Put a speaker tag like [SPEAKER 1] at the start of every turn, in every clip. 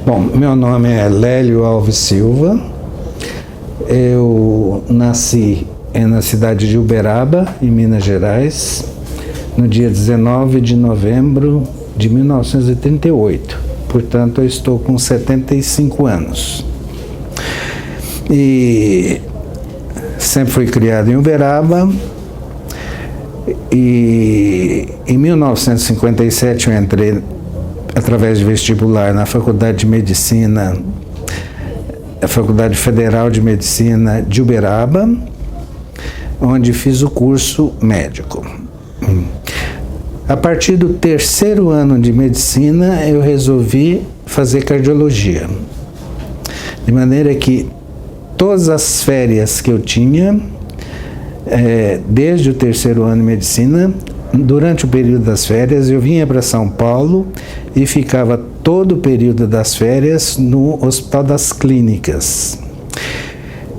[SPEAKER 1] Bom, meu nome é Lélio Alves Silva, eu nasci na cidade de Uberaba, em Minas Gerais, no dia 19 de novembro de 1938, portanto eu estou com 75 anos. E sempre fui criado em Uberaba, e em 1957 eu entrei através de vestibular na Faculdade de Medicina, a Faculdade Federal de Medicina de Uberaba, onde fiz o curso médico. A partir do terceiro ano de medicina, eu resolvi fazer cardiologia. De maneira que todas as férias que eu tinha, desde o terceiro ano de medicina, durante o período das férias, eu vinha para São Paulo e ficava todo o período das férias no Hospital das Clínicas.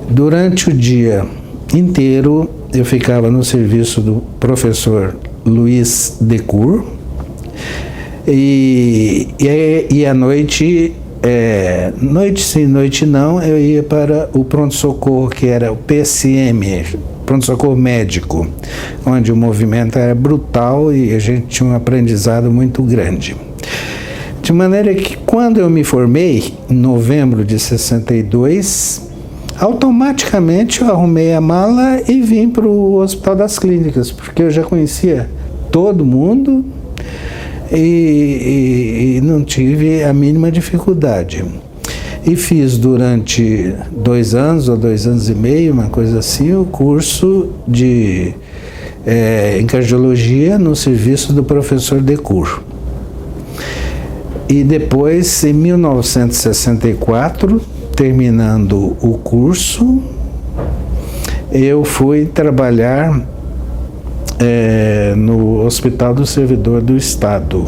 [SPEAKER 1] Durante o dia inteiro, eu ficava no serviço do professor Luiz Decour e à noite, noite sim, noite não, eu ia para o pronto-socorro, que era o PSM, pronto-socorro médico, onde o movimento era brutal e a gente tinha um aprendizado muito grande. De maneira que quando eu me formei, em novembro de 62, automaticamente eu arrumei a mala e vim para o Hospital das Clínicas, porque eu já conhecia todo mundo e não tive a mínima dificuldade. E fiz durante 2 anos ou 2 anos e meio, uma coisa assim, o curso em cardiologia no serviço do professor Decour. E depois, em 1964, terminando o curso, eu fui trabalhar no Hospital do Servidor do Estado,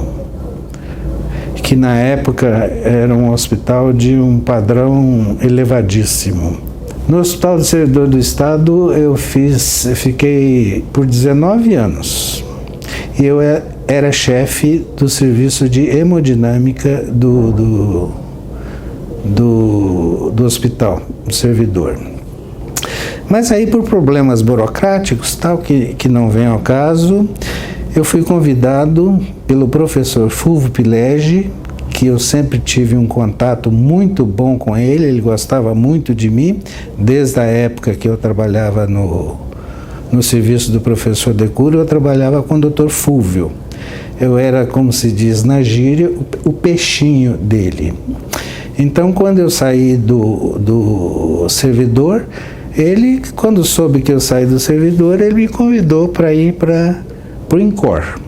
[SPEAKER 1] que na época era um hospital de um padrão elevadíssimo. No Hospital do Servidor do Estado eu fiquei por 19 anos. E eu era chefe do serviço de hemodinâmica do hospital, do servidor. Mas aí, por problemas burocráticos, tal, que não vem ao caso, eu fui convidado pelo professor Fulvio Pilege, que eu sempre tive um contato muito bom com ele, ele gostava muito de mim, desde a época que eu trabalhava no serviço do professor Decour, eu trabalhava com o Dr. Fulvio. Eu era, como se diz na gíria, o peixinho dele. Então, quando eu saí do servidor, ele, quando soube que eu saí do servidor, ele me convidou para ir para o INCOR.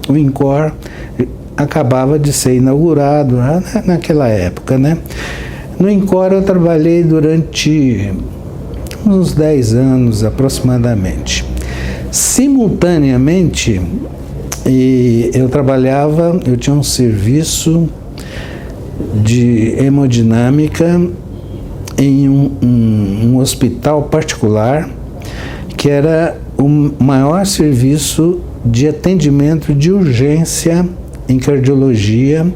[SPEAKER 1] O INCOR acabava de ser inaugurado naquela época, né? No INCOR eu trabalhei durante uns 10 anos aproximadamente. Simultaneamente, eu tinha um serviço de hemodinâmica em um hospital particular, que era o maior serviço de atendimento de urgência em cardiologia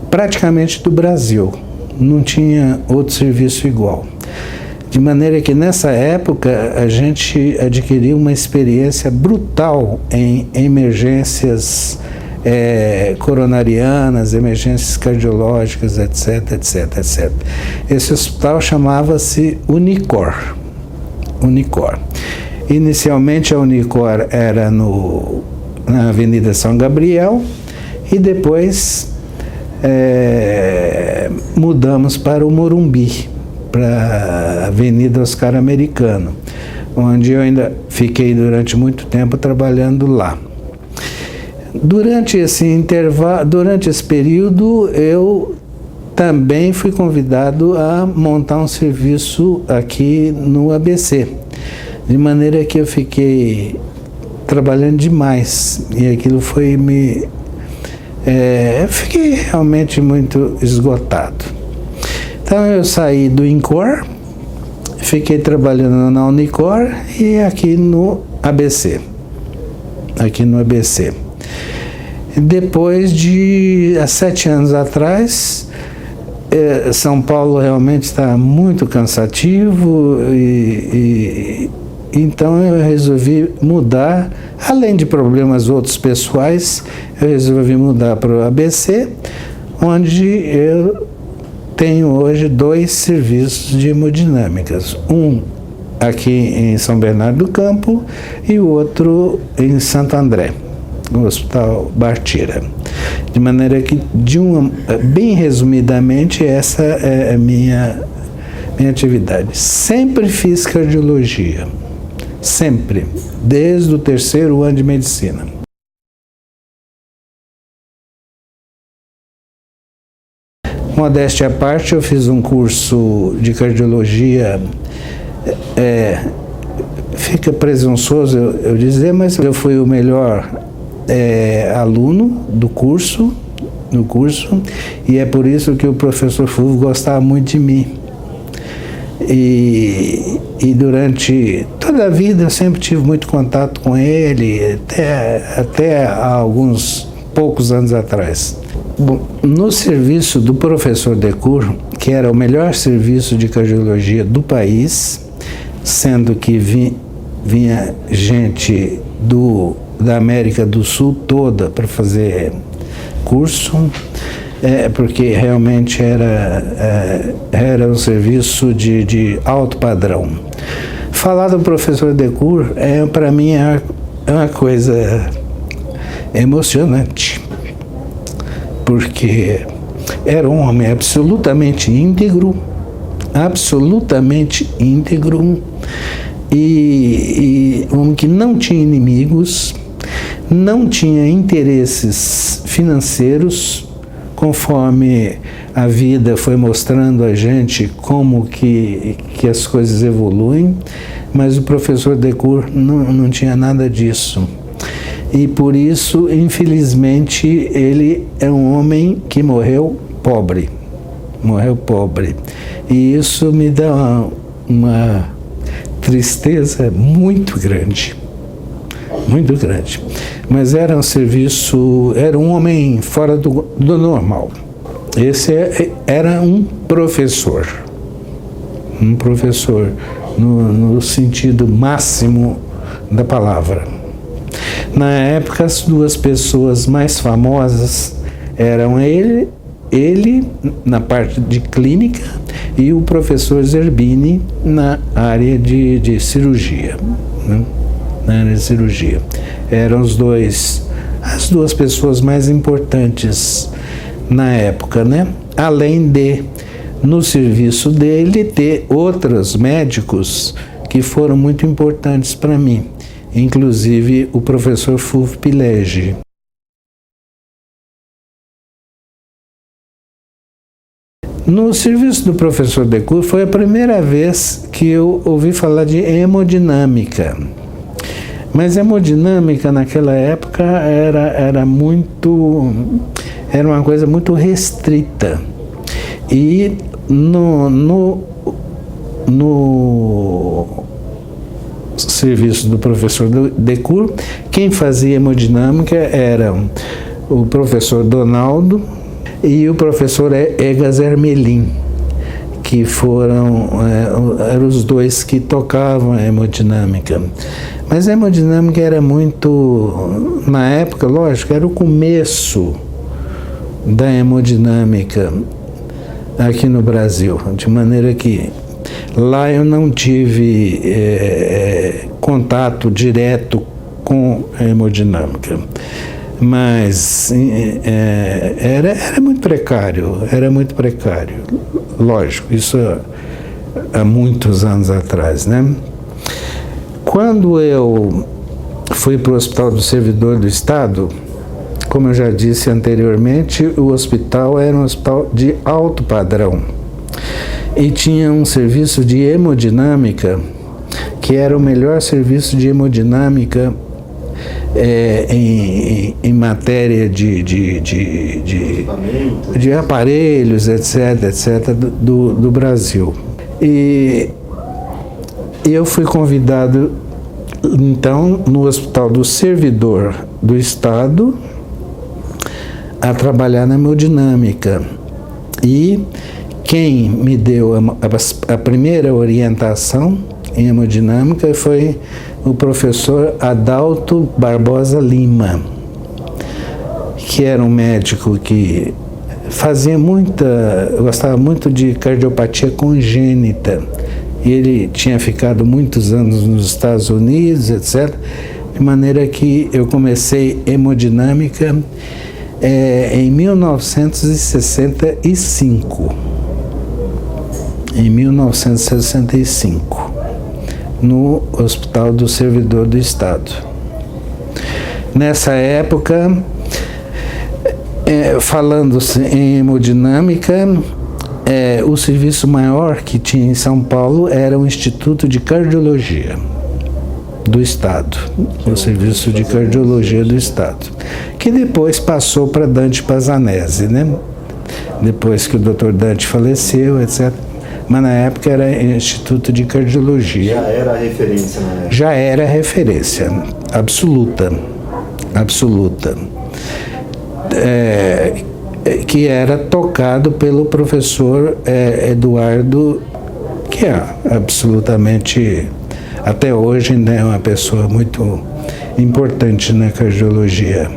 [SPEAKER 1] praticamente do Brasil. Não tinha outro serviço igual. De maneira que nessa época a gente adquiriu uma experiência brutal em emergências coronarianas, emergências cardiológicas, etc, etc, etc. Esse hospital chamava-se Unicor. Inicialmente a Unicor era na Avenida São Gabriel e depois mudamos para o Morumbi, para a Avenida Oscar Americano, onde eu ainda fiquei durante muito tempo trabalhando lá. Durante esse período, eu também fui convidado a montar um serviço aqui no ABC, de maneira que eu fiquei trabalhando demais, e aquilo foi fiquei realmente muito esgotado. Então eu saí do INCOR, fiquei trabalhando na Unicor e aqui no ABC. Depois de, há 7 anos atrás, São Paulo realmente está muito cansativo então eu resolvi mudar, além de problemas outros pessoais, eu resolvi mudar para o ABC, onde eu tenho hoje 2 serviços de hemodinâmicas, um aqui em São Bernardo do Campo e o outro em Santo André, no Hospital Bartira. De maneira que, bem resumidamente, essa é a minha atividade. Sempre fiz cardiologia, sempre, desde o 3º ano de medicina. Modéstia à parte, eu fiz um curso de cardiologia, fica presunçoso eu dizer, mas eu fui o melhor aluno do curso, e é por isso que o professor Fulvio gostava muito de mim. E durante toda a vida eu sempre tive muito contato com ele, até há alguns poucos anos atrás. Bom, no serviço do professor Decour, que era o melhor serviço de cardiologia do país, sendo que vinha gente da América do Sul toda para fazer curso, porque realmente era um serviço de alto padrão. Falar do professor Decour, para mim, é uma coisa emocionante, porque era um homem absolutamente íntegro, e um homem que não tinha inimigos, não tinha interesses financeiros, conforme a vida foi mostrando a gente como que as coisas evoluem, mas o professor Decour não tinha nada disso. E por isso, infelizmente, ele é um homem que morreu pobre. E isso me dá uma tristeza muito grande. Mas era um homem fora do normal. Esse era um professor no sentido máximo da palavra. Na época, as 2 pessoas mais famosas eram ele na parte de clínica e o professor Zerbini na área de cirurgia, né? Na área de cirurgia. Eram as 2 pessoas mais importantes na época, né? Além de, no serviço dele, ter outros médicos que foram muito importantes para mim, inclusive o professor Fulvio Pileggi. No serviço do professor Decour foi a primeira vez que eu ouvi falar de hemodinâmica. Mas hemodinâmica naquela época era uma coisa muito restrita. E no serviço do professor Decour, quem fazia hemodinâmica eram o professor Donaldo e o professor Egas Hermelin, que eram os 2 que tocavam a hemodinâmica. Mas a hemodinâmica era muito, na época, lógico, era o começo da hemodinâmica aqui no Brasil, de maneira que lá eu não tive contato direto com a hemodinâmica, mas era muito precário, lógico, isso há muitos anos atrás, né? Quando eu fui para o Hospital do Servidor do Estado, como eu já disse anteriormente, o hospital era um hospital de alto padrão e tinha um serviço de hemodinâmica que era o melhor serviço de hemodinâmica em matéria de aparelhos, etc., do Brasil. E eu fui convidado, então, no Hospital do Servidor do Estado, a trabalhar na hemodinâmica. E quem me deu a primeira orientação em hemodinâmica foi o professor Adalto Barbosa Lima, que era um médico que gostava muito de cardiopatia congênita. E ele tinha ficado muitos anos nos Estados Unidos, etc. De maneira que eu comecei hemodinâmica em 1965. Em 1965, no Hospital do Servidor do Estado. Nessa época, falando-se em hemodinâmica, o serviço maior que tinha em São Paulo era o Instituto de Cardiologia do Estado, o Serviço de Cardiologia do Estado, que depois passou para Dante Pazzanese, né? Depois que o Dr. Dante faleceu, etc. Mas na época era Instituto de Cardiologia.
[SPEAKER 2] Já era a referência, né?
[SPEAKER 1] Já era referência, absoluta. Que era tocado pelo professor Eduardo, que é absolutamente, até hoje, né, uma pessoa muito importante na cardiologia,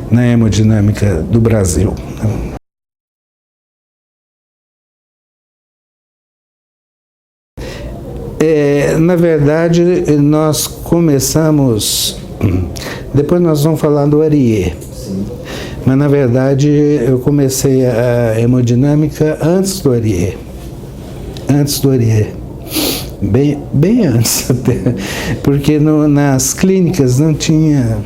[SPEAKER 1] na hemodinâmica do Brasil. Na verdade, nós começamos, depois nós vamos falar do Ariê, mas na verdade eu comecei a hemodinâmica antes do Ariê, bem antes até, porque nas clínicas não tinha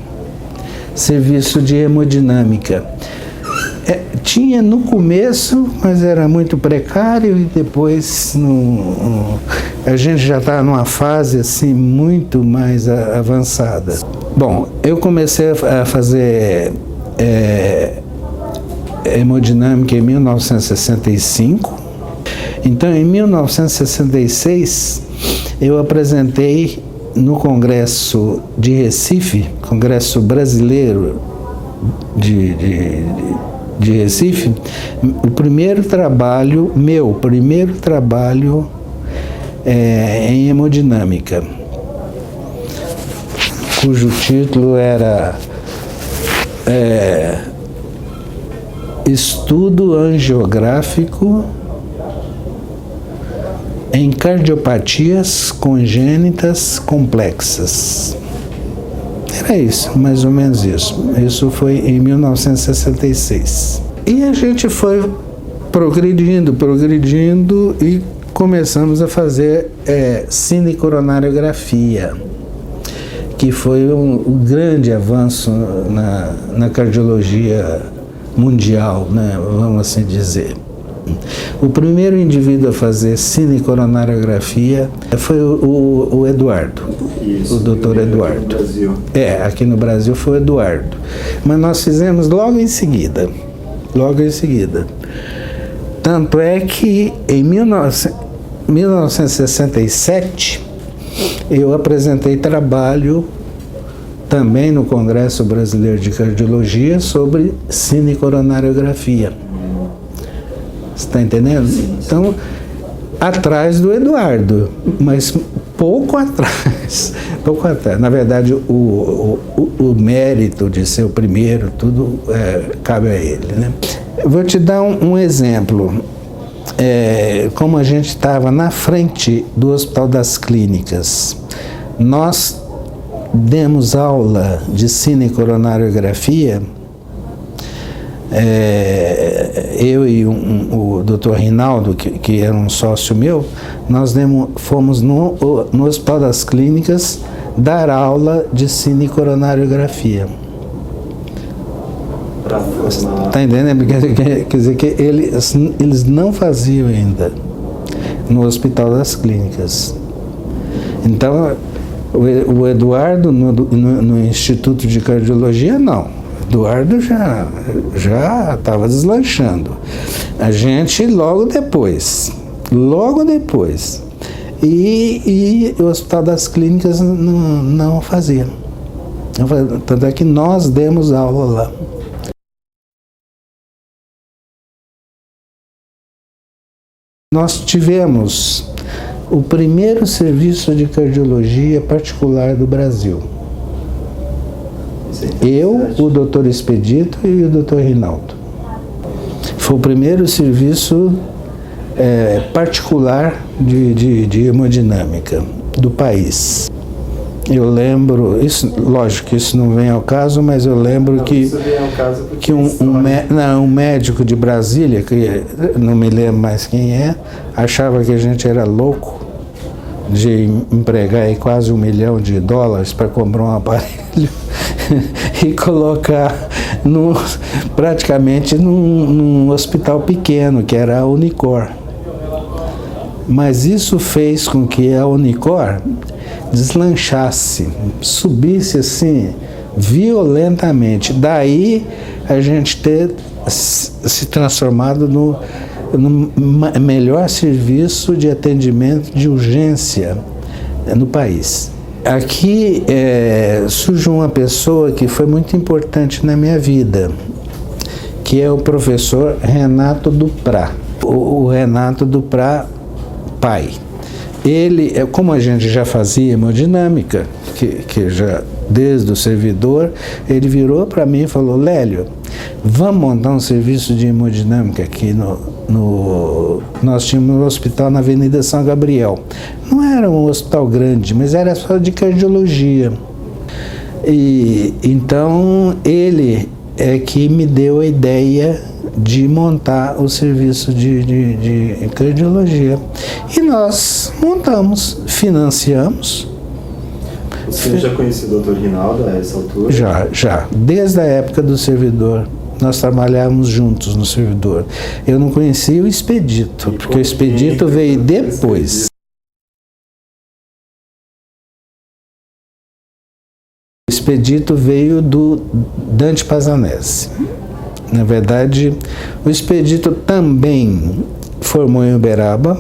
[SPEAKER 1] serviço de hemodinâmica. Tinha no começo, mas era muito precário, e depois a gente já estava numa fase assim muito mais avançada. Bom, eu comecei a fazer hemodinâmica em 1965. Então, em 1966, eu apresentei no Congresso de Recife, Congresso Brasileiro de Recife, o primeiro trabalho em hemodinâmica, cujo título era Estudo Angiográfico em Cardiopatias Congênitas Complexas. Era isso, mais ou menos isso. Isso foi em 1966. E a gente foi progredindo e começamos a fazer cinecoronariografia, que foi um grande avanço na cardiologia mundial, né, vamos assim dizer. O primeiro indivíduo a fazer cinecoronariografia foi o Eduardo, o doutor Eduardo. Aqui no Brasil foi o Eduardo. Mas nós fizemos logo em seguida. Tanto é que em 1967 eu apresentei trabalho também no Congresso Brasileiro de Cardiologia sobre cinecoronariografia. Você está entendendo? Então, atrás do Eduardo, mas pouco atrás. Na verdade, o mérito de ser o primeiro, tudo cabe a ele, né? Eu vou te dar um exemplo. Como a gente estava na frente do Hospital das Clínicas, nós demos aula de cinecoronariografia. Eu e o Dr. Rinaldo, que era um sócio meu, nós fomos no Hospital das Clínicas dar aula de cinecoronariografia. Está entendendo? Quer dizer que eles não faziam ainda no Hospital das Clínicas. Então, o Eduardo no Instituto de Cardiologia, não. Eduardo já estava deslanchando. A gente logo depois. E o Hospital das Clínicas não fazia. Tanto é que nós demos aula lá. Nós tivemos o primeiro serviço de cardiologia particular do Brasil. Eu, o Dr. Expedito e o Dr. Rinaldo. Foi o primeiro serviço particular de hemodinâmica do país. Eu lembro, isso, lógico que isso não vem ao caso, mas eu lembro que um médico de Brasília, que não me lembro mais quem é, achava que a gente era louco de empregar aí quase $1 milhão para comprar um aparelho e colocar praticamente num hospital pequeno, que era a Unicor. Mas isso fez com que a Unicor deslanchasse, subisse assim violentamente. Daí a gente ter se transformado no melhor serviço de atendimento de urgência no país. Aqui surge uma pessoa que foi muito importante na minha vida, que é o professor Renato Duprá. O Renato Duprá, pai. Ele, como a gente já fazia hemodinâmica, que já desde o servidor, ele virou para mim e falou: Lélio, vamos montar um serviço de hemodinâmica aqui nós tínhamos um hospital na Avenida São Gabriel. Não era um hospital grande, mas era só de cardiologia. E então ele é que me deu a ideia de montar o serviço de cardiologia. E nós montamos, financiamos.
[SPEAKER 2] O senhor já conhecia o Dr. Rinaldo a essa altura?
[SPEAKER 1] Já. Desde a época do servidor. Nós trabalhávamos juntos no servidor. Eu não conhecia o Expedito, porque o Expedito veio depois. O Expedito veio do Dante Pazanese. Na verdade, o Expedito também formou em Uberaba,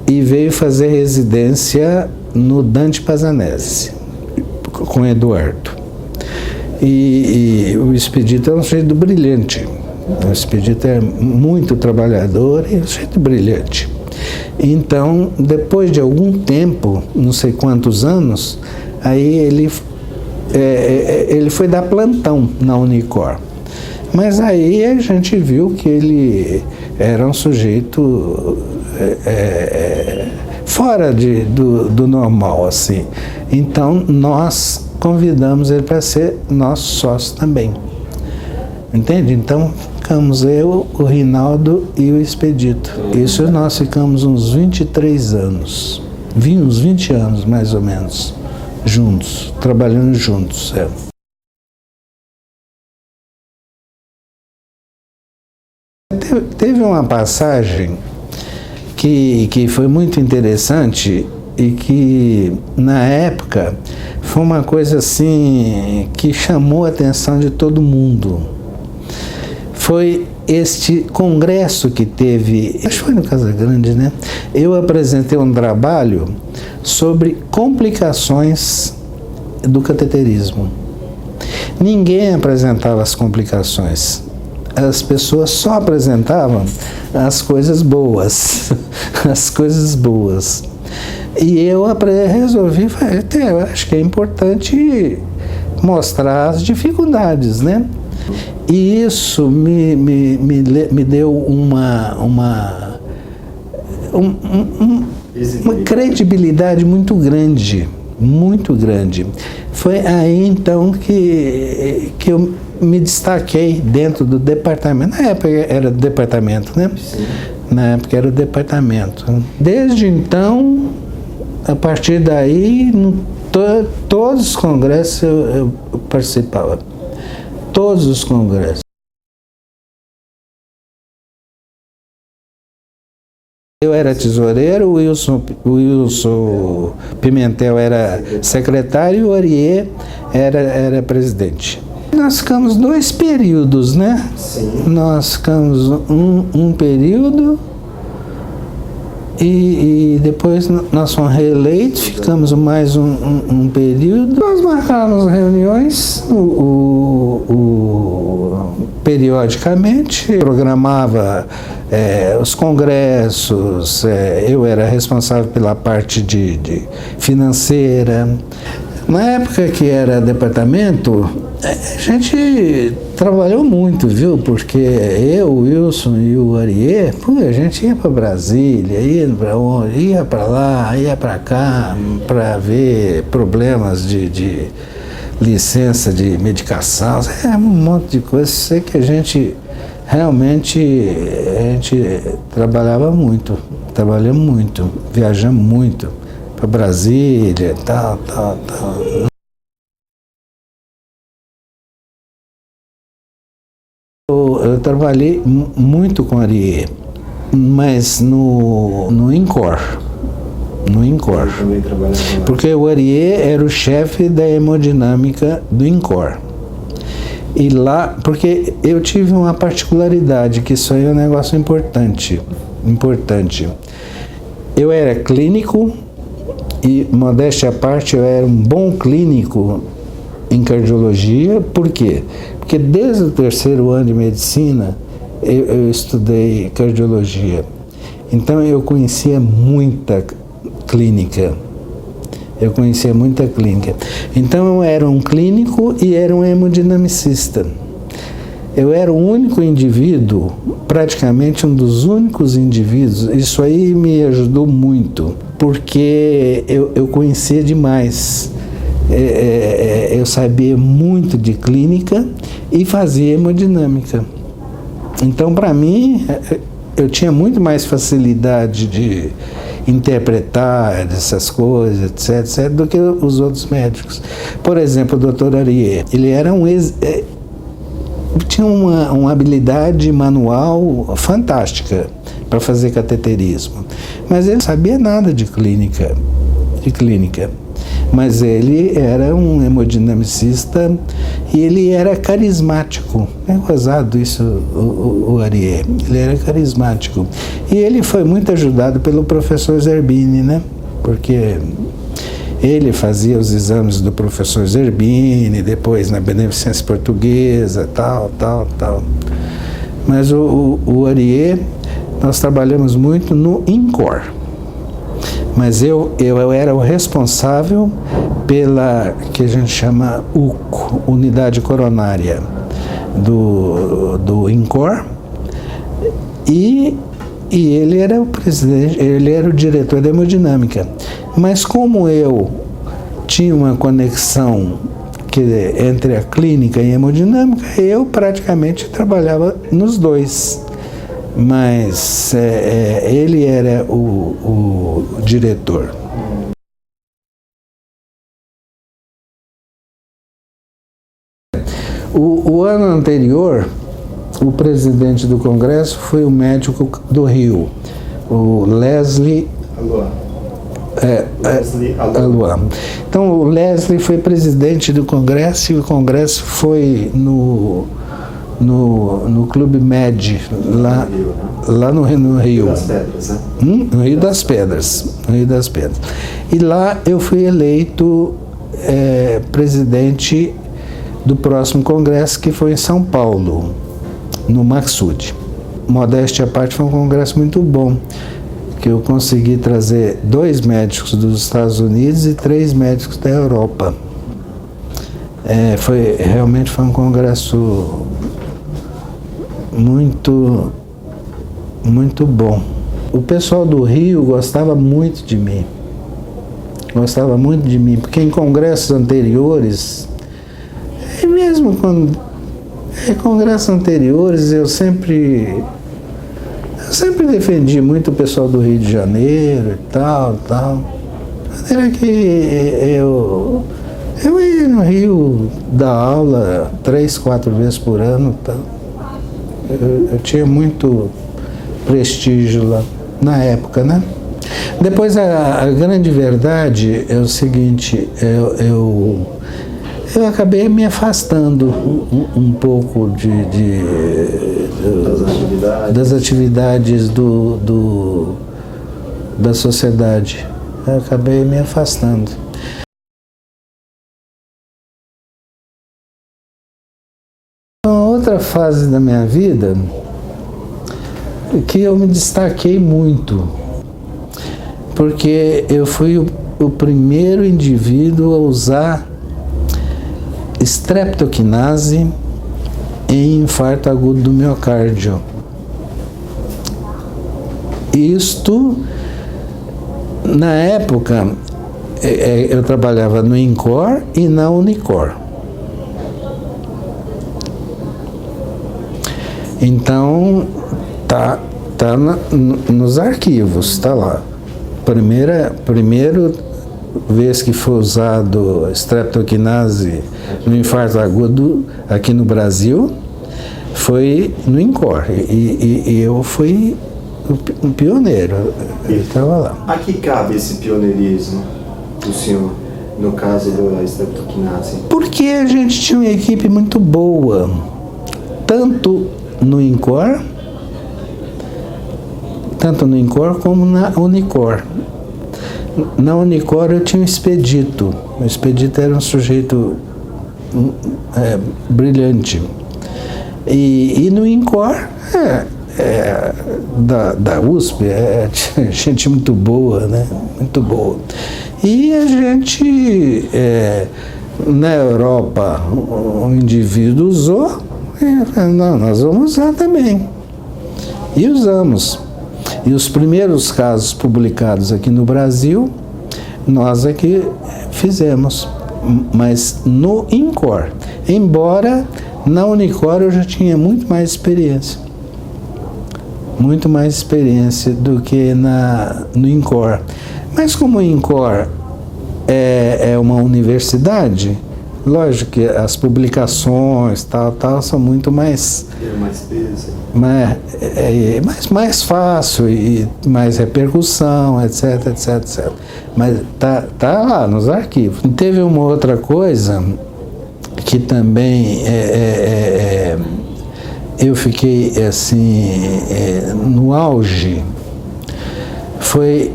[SPEAKER 1] e veio fazer residência no Dante Pazanese, com Eduardo. E o Expedito é um sujeito brilhante. O Expedito é muito trabalhador e um sujeito brilhante. Então, depois de algum tempo, não sei quantos anos, aí ele foi dar plantão na Unicor. Mas aí a gente viu que ele era um sujeito fora do normal, assim. Então, nós convidamos ele para ser nosso sócio também. Entende? Então, ficamos eu, o Rinaldo e o Expedito. Isso nós ficamos uns 23 anos. Uns 20 anos, mais ou menos, juntos, trabalhando juntos. Teve uma passagem que foi muito interessante e que, na época, foi uma coisa assim que chamou a atenção de todo mundo. Foi este congresso que teve, acho que foi no Casagrande, né? Eu apresentei um trabalho sobre complicações do cateterismo. Ninguém apresentava as complicações. As pessoas só apresentavam as coisas boas, as coisas boas. E eu resolvi, eu acho que é importante mostrar as dificuldades, né? E isso me deu uma credibilidade muito grande, muito grande. Foi aí então que eu me destaquei dentro do departamento. Na época era do departamento, né? Sim. Na época era o departamento. Desde então, a partir daí, todos os congressos eu participava. Todos os congressos. Eu era tesoureiro, o Wilson Pimentel era secretário e o Ariê era presidente. Nós ficamos 2 períodos, né?
[SPEAKER 2] Sim.
[SPEAKER 1] Nós ficamos um período E depois nós fomos reeleitos, ficamos mais um período. Nós marcávamos reuniões periodicamente, programava os congressos, eu era responsável pela parte de financeira. Na época que era departamento, a gente trabalhou muito, viu? Porque eu, o Wilson e o Ariê, a gente ia para Brasília, ia para onde? Ia para lá, ia para cá, para ver problemas de licença de medicação, um monte de coisa. Sei que a gente realmente trabalhamos muito, viajamos muito para Brasília, tal. Eu trabalhei muito com Ariê, mas no INCOR. Porque o Ariê era o chefe da hemodinâmica do INCOR. E lá, porque eu tive uma particularidade, que isso aí é um negócio importante. Eu era clínico e, modéstia à parte, eu era um bom clínico em cardiologia. Por quê? Porque desde o 3º ano de medicina eu estudei cardiologia. Então eu conhecia muita clínica. Então eu era um clínico e era um hemodinamicista. Eu era o único indivíduo, praticamente um dos únicos indivíduos. Isso aí me ajudou muito, porque eu conhecia demais. Eu sabia muito de clínica e fazia hemodinâmica. Então, para mim, eu tinha muito mais facilidade de interpretar essas coisas, etc., do que os outros médicos. Por exemplo, o Dr. Ariê, ele era tinha uma habilidade manual fantástica para fazer cateterismo, mas ele não sabia nada de clínica. Mas ele era um hemodinamicista e ele era carismático. É gozado isso, o Ariê. Ele era carismático. E ele foi muito ajudado pelo professor Zerbini, né? Porque ele fazia os exames do professor Zerbini, depois na Beneficência Portuguesa, tal. Mas o Ariê, nós trabalhamos muito no INCOR. Mas eu era o responsável pela, que a gente chama UCO, Unidade Coronária do INCOR, e ele era o presidente, ele era o diretor da hemodinâmica. Mas como eu tinha uma conexão entre a clínica e a hemodinâmica, eu praticamente trabalhava nos dois. Mas ele era o diretor. O ano anterior, o presidente do Congresso foi o médico do Rio, o Leslie Aluan. Então, o Leslie foi presidente do Congresso e o Congresso foi no Clube Med, lá no Rio.
[SPEAKER 2] Das Pedras, né?
[SPEAKER 1] No Rio das Pedras. E lá eu fui eleito presidente do próximo congresso, que foi em São Paulo, no Maxud. Modéstia à parte, foi um congresso muito bom, que eu consegui trazer 2 médicos dos Estados Unidos e 3 médicos da Europa. Realmente foi um congresso muito bom. O pessoal do Rio gostava muito de mim, porque em congressos anteriores, e mesmo quando congressos anteriores, eu sempre defendi muito o pessoal do Rio de Janeiro e tal. Era que eu ia no Rio dar aula 3, 4 vezes por ano, tal. Eu tinha muito prestígio lá na época, né? Depois a grande verdade é o seguinte, eu acabei me afastando um pouco das atividades da sociedade. Eu acabei me afastando. Uma outra fase da minha vida que eu me destaquei muito, porque eu fui o primeiro indivíduo a usar streptokinase em infarto agudo do miocárdio. Isto, na época, eu trabalhava no INCOR e na Unicor. Então, tá nos arquivos, tá lá. Primeira vez que foi usado streptokinase no infarto agudo aqui no Brasil foi no INCOR. E eu fui um pioneiro. Eu estava lá.
[SPEAKER 2] A que cabe esse pioneirismo do senhor, no caso da streptokinase?
[SPEAKER 1] Porque a gente tinha uma equipe muito boa, tanto no INCOR como na Unicor. Na Unicor eu tinha um Expedito. O Expedito era um sujeito brilhante. E no INCOR, da USP, gente muito boa, né? Muito boa. E a gente, na Europa, um indivíduo usou, não, nós vamos usar também. E usamos. E os primeiros casos publicados aqui no Brasil, nós aqui fizemos, mas no INCOR. Embora na Unicor eu já tinha muito mais experiência do que no INCOR. Mas como o INCOR é uma universidade, lógico que as publicações tal são muito mais mais fácil e mais repercussão, etc. Mas tá lá nos arquivos. E teve uma outra coisa que também eu fiquei assim no auge, foi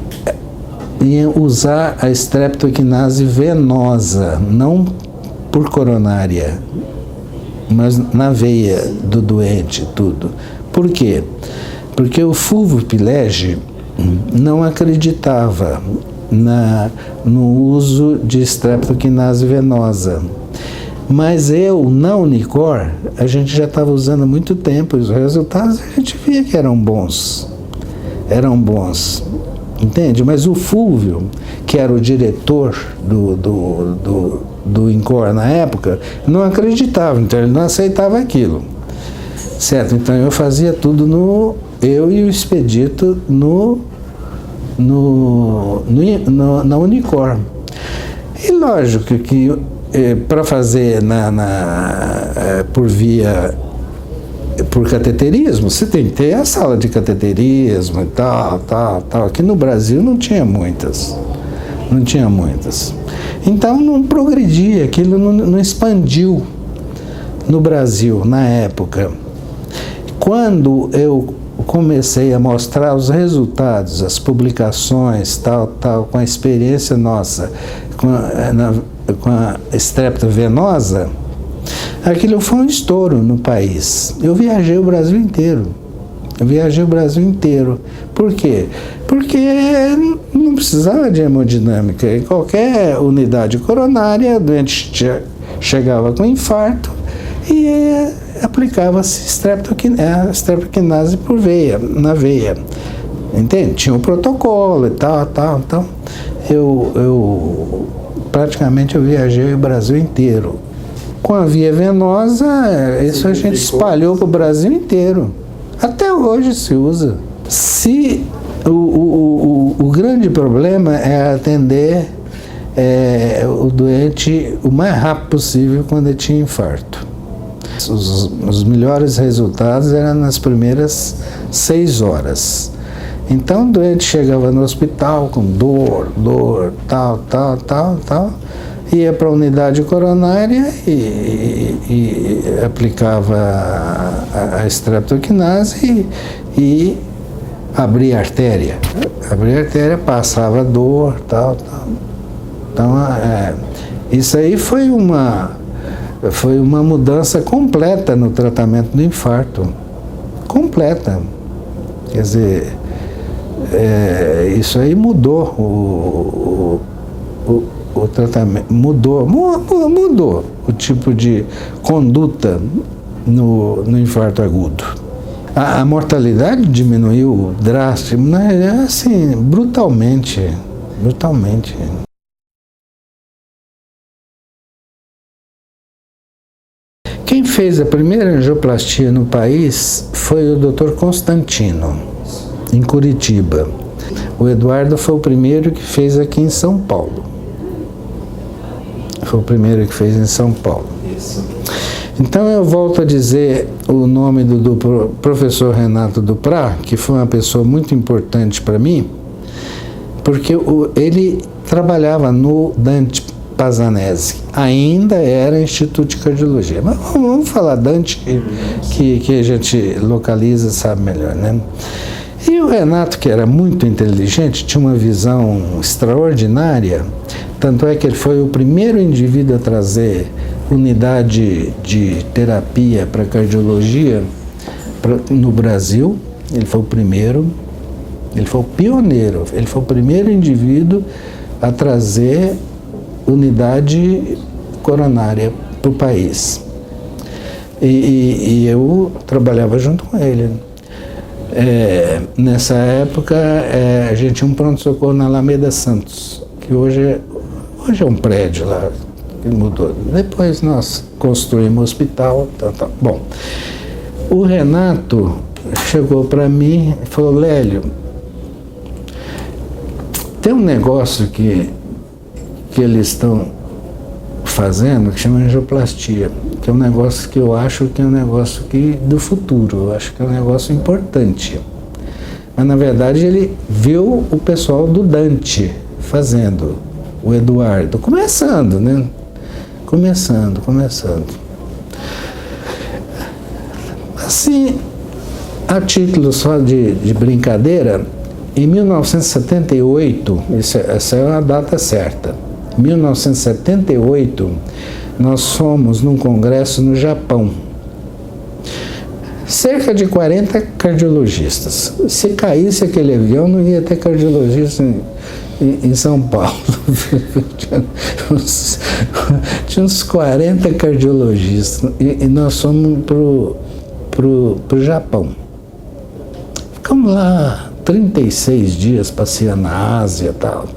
[SPEAKER 1] em usar a streptokinase venosa, não por coronária, mas na veia do doente, tudo. Por quê? Porque o Fulvio Pilege não acreditava no uso de streptokinase venosa. Mas eu, na Unicor, a gente já estava usando há muito tempo, os resultados a gente via que eram bons. Entende? Mas o Fulvio, que era o diretor do INCOR na época, não acreditava, então ele não aceitava aquilo. Certo? Então eu fazia tudo eu e o Expedito na Unicor. E lógico que para fazer por cateterismo, você tem que ter a sala de cateterismo e tal. Aqui no Brasil não tinha muitas. Então não progredia, aquilo não expandiu no Brasil na época. Quando eu comecei a mostrar os resultados, as publicações, com a experiência nossa, com a streptovenosa, aquilo foi um estouro no país. Eu viajei o Brasil inteiro. Por quê? Porque não precisava de hemodinâmica. Em qualquer unidade coronária, o doente chegava com infarto e aplicava-se streptokinase na veia. Entende? Tinha um protocolo e tal. Praticamente eu viajei o Brasil inteiro. Com a via venosa, isso a gente espalhou para o Brasil inteiro. Até hoje se usa. O grande problema é atender o doente o mais rápido possível quando ele tinha infarto. Os melhores resultados eram nas primeiras 6 horas. Então o doente chegava no hospital com dor, tal, ia para a unidade coronária e aplicava a streptokinase e abria a artéria. Abria a artéria, passava dor, tal. Então, isso aí foi uma mudança completa no tratamento do infarto. Completa. Quer dizer, isso aí mudou o tratamento, mudou o tipo de conduta no infarto agudo. A mortalidade diminuiu drástico, assim, brutalmente. Quem fez a primeira angioplastia no país foi o Dr. Constantino, em Curitiba. O Eduardo foi o primeiro que fez aqui em São Paulo. Foi o primeiro que fez em São Paulo.
[SPEAKER 2] Isso.
[SPEAKER 1] Então eu volto a dizer o nome do professor Renato Duprá, que foi uma pessoa muito importante para mim, porque ele trabalhava no Dante Pazanese, ainda era Instituto de Cardiologia. Mas vamos falar Dante, que a gente localiza, sabe melhor, né? E o Renato, que era muito inteligente, tinha uma visão extraordinária, tanto é que ele foi o primeiro indivíduo a trazer unidade de terapia para cardiologia no Brasil. Ele foi o primeiro, ele foi o pioneiro, ele foi o primeiro indivíduo a trazer unidade coronária para o país. E eu trabalhava junto com ele. Nessa época, a gente tinha um pronto-socorro na Alameda Santos, que hoje é um prédio lá, que mudou. Depois nós construímos um hospital, tal. Bom, o Renato chegou para mim e falou: Lélio, tem um negócio que eles estão fazendo que chama angioplastia, que é um negócio que eu acho que é um negócio do futuro, eu acho que é um negócio importante. Mas na verdade ele viu o pessoal do Dante fazendo, o Eduardo, começando, né? Começando. Assim, a título só de brincadeira, em 1978, essa é uma data certa, 1978, nós fomos num congresso no Japão. Cerca de 40 cardiologistas. Se caísse aquele avião, não ia ter cardiologista em São Paulo. Tinha uns 40 cardiologistas. E nós fomos pro Japão. Ficamos lá 36 dias passeando na Ásia, tal.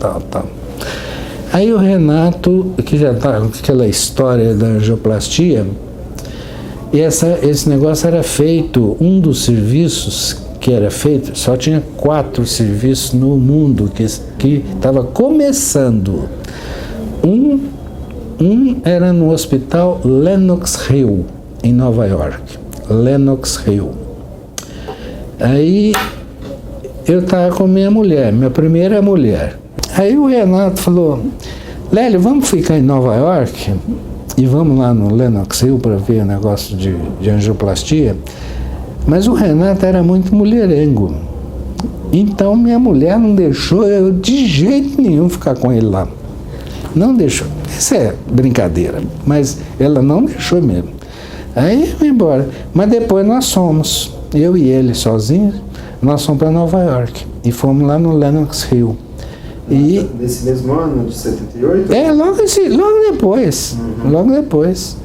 [SPEAKER 1] Aí o Renato, que já está com aquela história da angioplastia, e esse negócio era feito, um dos serviços que era feito, só tinha 4 serviços no mundo que estava começando. Um era no hospital Lenox Hill, em Nova York. Lenox Hill. Aí eu estava com minha mulher, minha primeira mulher. Aí o Renato falou: Lélio, vamos ficar em Nova York e vamos lá no Lenox Hill para ver o negócio de angioplastia. Mas o Renato era muito mulherengo. Então minha mulher não deixou eu de jeito nenhum ficar com ele lá. Não deixou. Isso é brincadeira, mas ela não deixou mesmo. Aí eu fui embora. Mas depois nós fomos, eu e ele sozinhos, nós fomos para Nova York e fomos lá no Lenox Hill. E
[SPEAKER 2] nesse mesmo ano, de 78?
[SPEAKER 1] Logo depois.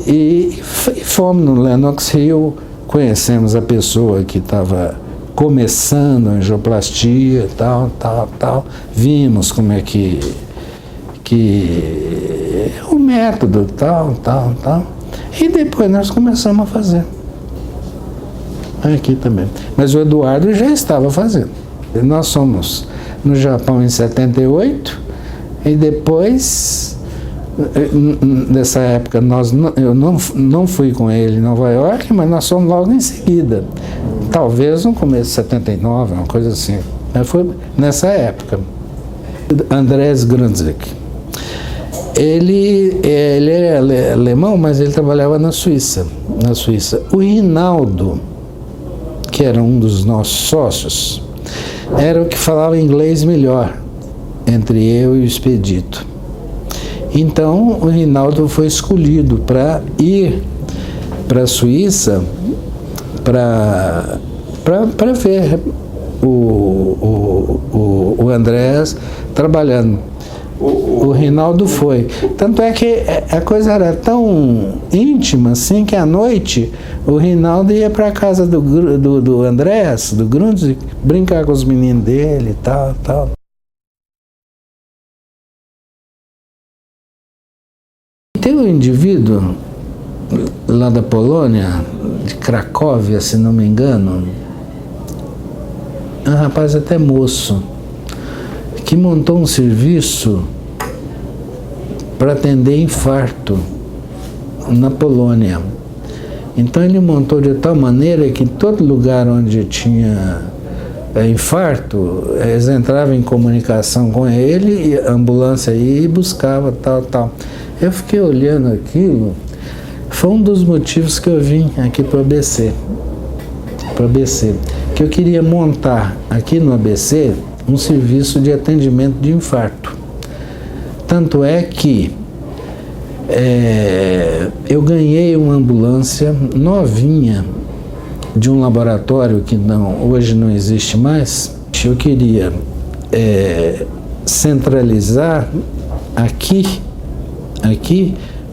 [SPEAKER 1] E fomos no Lenox Hill, conhecemos a pessoa que estava começando a angioplastia, tal. Vimos como é que o método, tal. E depois nós começamos a fazer. Aqui também. Mas o Eduardo já estava fazendo. Nós somos no Japão em 78 e depois, nessa época, eu não fui com ele em Nova York, mas nós fomos logo em seguida. Talvez no começo de 79, uma coisa assim. Mas foi nessa época. Andrés Grundzig. Ele é alemão, mas ele trabalhava na Suíça. O Rinaldo, que era um dos nossos sócios, era o que falava inglês melhor entre eu e o Expedito. Então o Rinaldo foi escolhido para ir para a Suíça para ver o Andrés trabalhando. O Rinaldo foi. Tanto é que a coisa era tão íntima assim que à noite o Rinaldo ia para a casa do Andrés, do Grundzig, brincar com os meninos dele e tal, tal. Tem um indivíduo lá da Polônia, de Cracóvia, se não me engano, um rapaz até moço, que montou um serviço para atender infarto na Polônia. Então ele montou de tal maneira que em todo lugar onde tinha infarto, eles entravam em comunicação com ele, e a ambulância ia e buscava tal, tal. Eu fiquei olhando aquilo, foi um dos motivos que eu vim aqui para o ABC. Que eu queria montar aqui no ABC um serviço de atendimento de infarto. Tanto é que eu ganhei uma ambulância novinha de um laboratório que hoje não existe mais. Eu queria centralizar aqui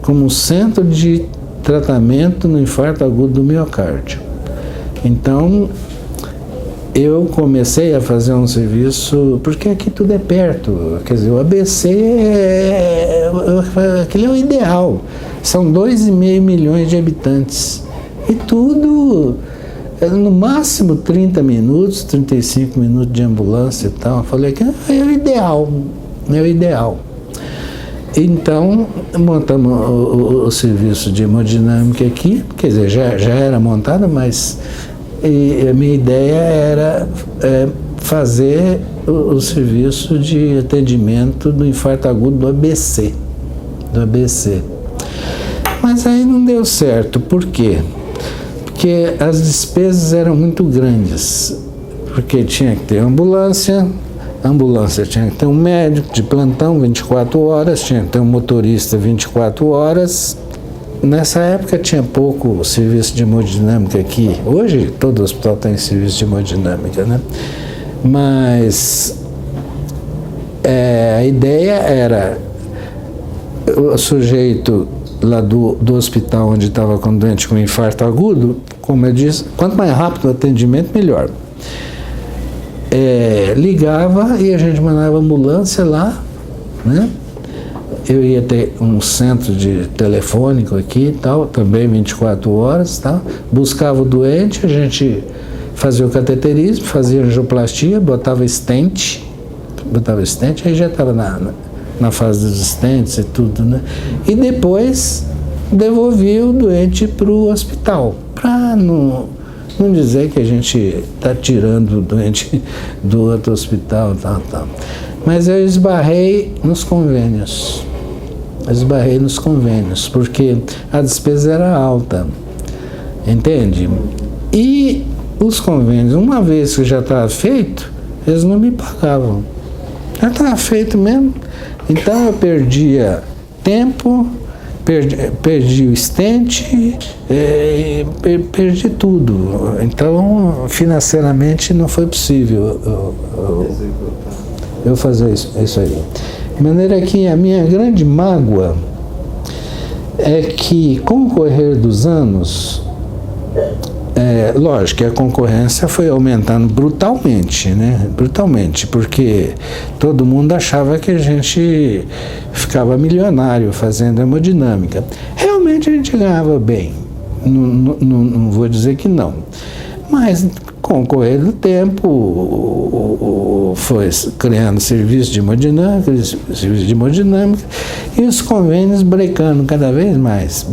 [SPEAKER 1] como centro de tratamento no infarto agudo do miocárdio. Então, eu comecei a fazer um serviço, porque aqui tudo é perto, quer dizer, o ABC aquele é o ideal. São 2,5 milhões de habitantes. E tudo, no máximo 30 minutos, 35 minutos de ambulância e tal. Eu falei que é o ideal, é o ideal. Então, montamos o serviço de hemodinâmica aqui, quer dizer, já era montado, mas a minha ideia era fazer o serviço de atendimento do infarto agudo do ABC. Mas aí não deu certo. Por quê? Porque as despesas eram muito grandes. Porque tinha que ter ambulância, a ambulância tinha que ter um médico de plantão 24 horas, tinha que ter um motorista 24 horas. Nessa época tinha pouco serviço de hemodinâmica aqui. Hoje todo hospital tem serviço de hemodinâmica, né? Mas a ideia era o sujeito lá do hospital onde estava com doente com infarto agudo, como eu disse, quanto mais rápido o atendimento, melhor. Ligava e a gente mandava ambulância lá, né? Eu ia ter um centro de telefônico aqui e tal, também 24 horas, tal. Buscava o doente, a gente fazia o cateterismo, fazia angioplastia, botava stent, aí já estava na fase dos stents e tudo, né? E depois devolvia o doente para o hospital, para não dizer que a gente está tirando o doente do outro hospital, tal. Mas eu esbarrei nos convênios, porque a despesa era alta, entende? E os convênios, uma vez que já estava feito, eles não me pagavam. Já estava feito mesmo. Então eu perdia tempo, perdi o stent, perdi tudo. Então, financeiramente, não foi possível eu fazer isso aí. De maneira que a minha grande mágoa é que, com o correr dos anos, lógico que a concorrência foi aumentando brutalmente, né? Brutalmente, porque todo mundo achava que a gente ficava milionário fazendo hemodinâmica. Realmente a gente ganhava bem, não vou dizer que não. Mas, com o correr do tempo, foi criando serviço de hemodinâmica, e os convênios brecando cada vez mais.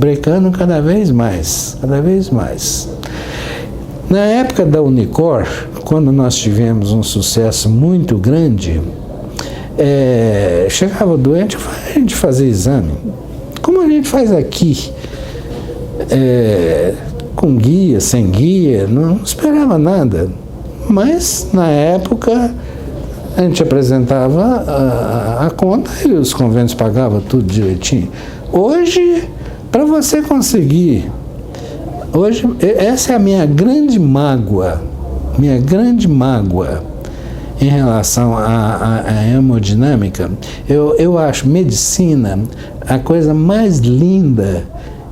[SPEAKER 1] Na época da Unicor, quando nós tivemos um sucesso muito grande, chegava o doente, a gente fazia exame, como a gente faz aqui, com guia, sem guia, não esperava nada. Mas, na época, a gente apresentava a conta e os convênios pagavam tudo direitinho. Hoje, para você conseguir... Hoje, essa é a minha grande mágoa em relação à hemodinâmica. Eu acho medicina a coisa mais linda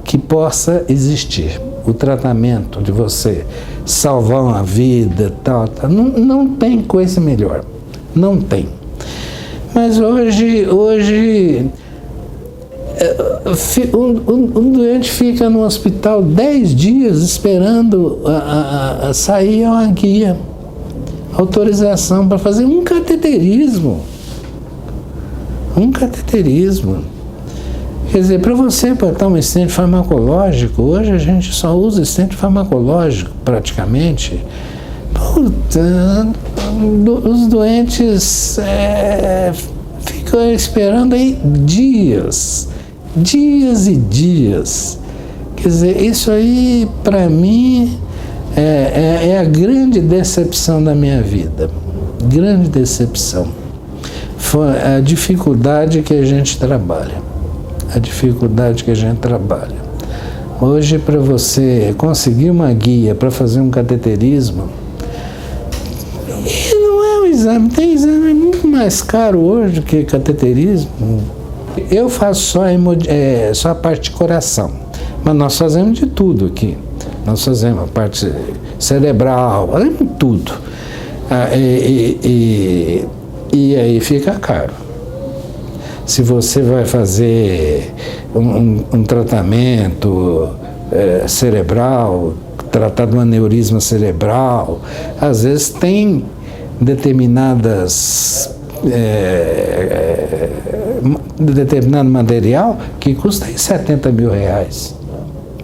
[SPEAKER 1] que possa existir. O tratamento de você salvar uma vida, tal. Não tem coisa melhor. Não tem. Mas hoje um doente fica no hospital 10 dias esperando sair uma guia, autorização para fazer um cateterismo. Quer dizer, para você botar um estente farmacológico, hoje a gente só usa estente farmacológico praticamente. Puta, os doentes ficam esperando aí dias e dias. Quer dizer, isso aí, para mim, é a grande decepção da minha vida. Grande decepção. Foi a dificuldade que a gente trabalha. Hoje, para você conseguir uma guia para fazer um cateterismo, e não é um exame, tem exame muito mais caro hoje do que cateterismo. Eu faço só a parte de coração, mas nós fazemos de tudo aqui. Nós fazemos a parte cerebral, fazemos tudo. E aí fica caro. Se você vai fazer um tratamento cerebral, tratar de um aneurisma cerebral, às vezes tem determinado material que custa R$70 mil.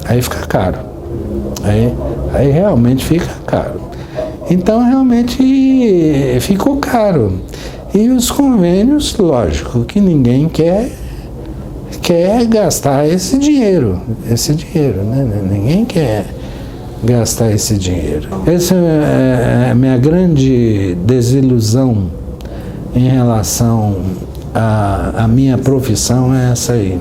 [SPEAKER 1] Aí fica caro. Aí realmente fica caro. Então realmente ficou caro. E os convênios, lógico, que ninguém quer gastar esse dinheiro, né? Ninguém quer gastar esse dinheiro. Essa é a minha grande desilusão em relação à minha profissão, é essa aí.